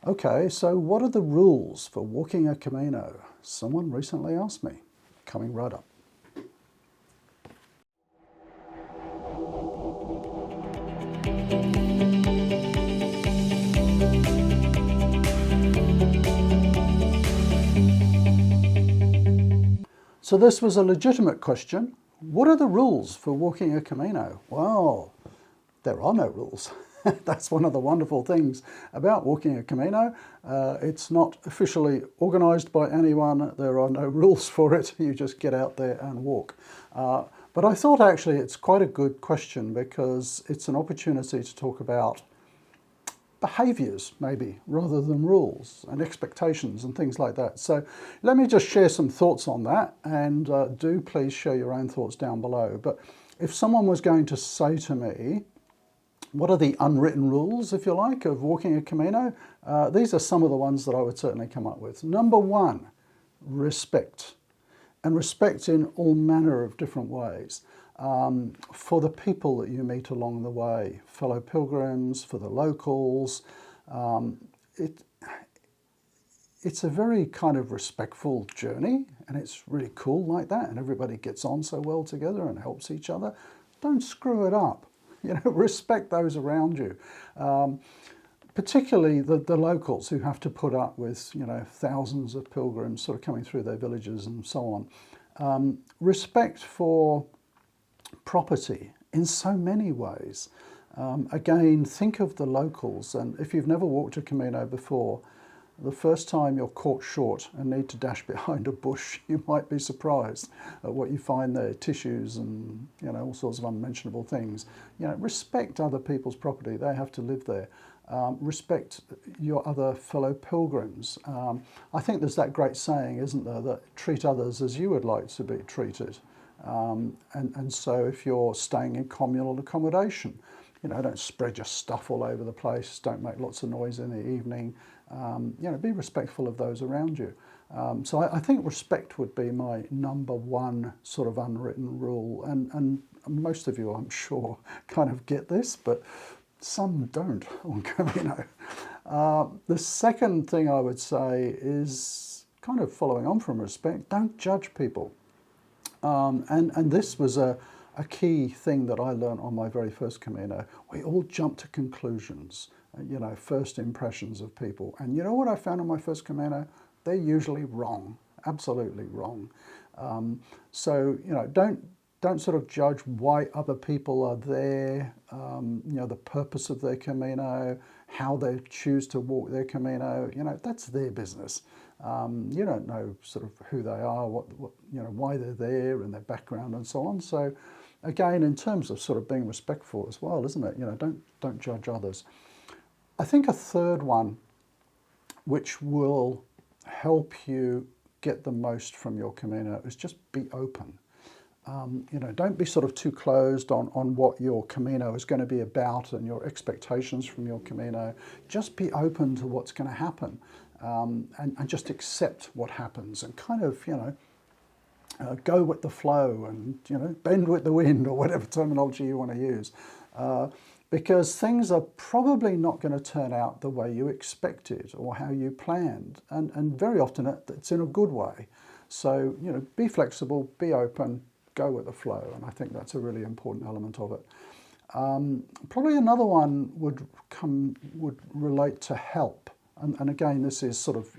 Okay, so what are the rules for walking a Camino? Someone recently asked me. Coming right up. So this was a legitimate question. What are the rules for walking a Camino? Well, there are no rules. That's one of the wonderful things about walking a Camino. It's not officially organised by anyone. There are no rules for it. You just get out there and walk. But I thought actually it's quite a good question because it's an opportunity to talk about behaviours maybe rather than rules and expectations and things like that. So let me just share some thoughts on that, and do please share your own thoughts down below. But if someone was going to say to me, what are the unwritten rules, if you like, of walking a Camino? These are some of the ones that I would certainly come up with. Number one, respect. And respect in all manner of different ways. For the people that you meet along the way, fellow pilgrims, for the locals. It's a very kind of respectful journey, and it's really cool like that, and everybody gets on so well together and helps each other. Don't screw it up. Respect those around you. Particularly the locals who have to put up with, thousands of pilgrims sort of coming through their villages and so on. Respect for property in so many ways. Again, think of the locals, and if you've never walked a Camino before, the first time you're caught short and need to dash behind a bush, you might be surprised at what you find there, tissues and all sorts of unmentionable things. Respect other people's property. They have to live there. Respect your other fellow pilgrims. I think there's that great saying, isn't there, that treat others as you would like to be treated. And so if you're staying in communal accommodation, don't spread your stuff all over the place, don't make lots of noise in the evening, be respectful of those around you. So I think respect would be my number one sort of unwritten rule, and most of you, I'm sure, kind of get this, but some don't on Camino. The second thing I would say is kind of following on from respect, don't judge people. And this was a key thing that I learned on my very first Camino. We all jump to conclusions, first impressions of people. And you know what I found on my first Camino? They're usually wrong, absolutely wrong. So don't sort of judge why other people are there, the purpose of their Camino, how they choose to walk their Camino. That's their business. You don't know sort of who they are, what why they're there, and their background and so on. So again, in terms of sort of being respectful as well, isn't it? Don't judge others. I think a third one, which will help you get the most from your Camino, is just be open. Don't be sort of too closed on what your Camino is going to be about and your expectations from your Camino. Just be open to what's going to happen, and just accept what happens, and kind of, go with the flow, and, bend with the wind, or whatever terminology you want to use. Because things are probably not going to turn out the way you expected or how you planned, and very often it's in a good way. So, be flexible, be open, go with the flow, and I think that's a really important element of it. Probably another one would relate to help, and again, this is sort of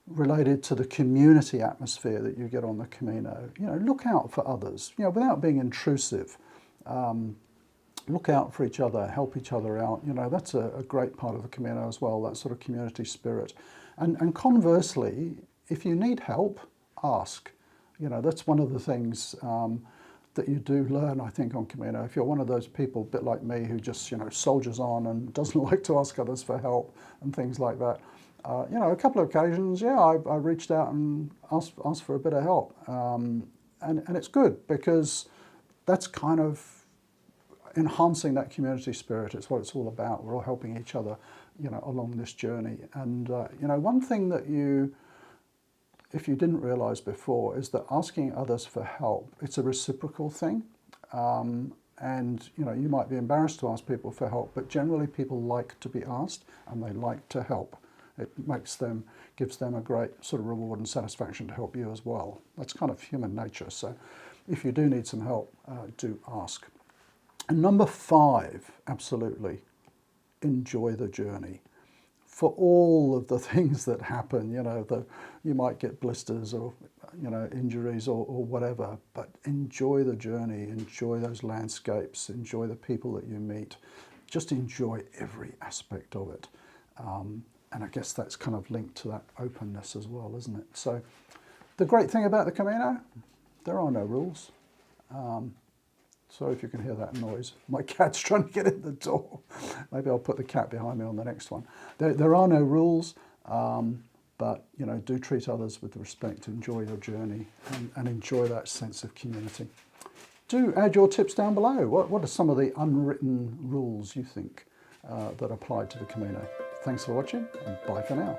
related to the community atmosphere that you get on the Camino. Look out for others, without being intrusive. Look out for each other, help each other out. That's a great part of the Camino as well, that sort of community spirit. And conversely, if you need help, ask. That's one of the things that you do learn, I think, on Camino. If you're one of those people, a bit like me, who just, soldiers on and doesn't like to ask others for help and things like that, a couple of occasions, I reached out and asked for a bit of help. And it's good, because that's kind of enhancing that community spirit. It's what it's all about. We're all helping each other, along this journey. And, one thing that if you didn't realise before, is that asking others for help, it's a reciprocal thing. And, you might be embarrassed to ask people for help, but generally people like to be asked and they like to help. It gives them a great sort of reward and satisfaction to help you as well. That's kind of human nature. So if you do need some help, do ask. And number 5, absolutely, enjoy the journey. For all of the things that happen, you might get blisters or, injuries or whatever, but enjoy the journey, enjoy those landscapes, enjoy the people that you meet. Just enjoy every aspect of it. And I guess that's kind of linked to that openness as well, isn't it? So the great thing about the Camino, there are no rules. Sorry if you can hear that noise. My cat's trying to get in the door. Maybe I'll put the cat behind me on the next one. There are no rules, but do treat others with respect, enjoy your journey, and enjoy that sense of community. Do add your tips down below. What are some of the unwritten rules you think that apply to the Camino? Thanks for watching, and bye for now.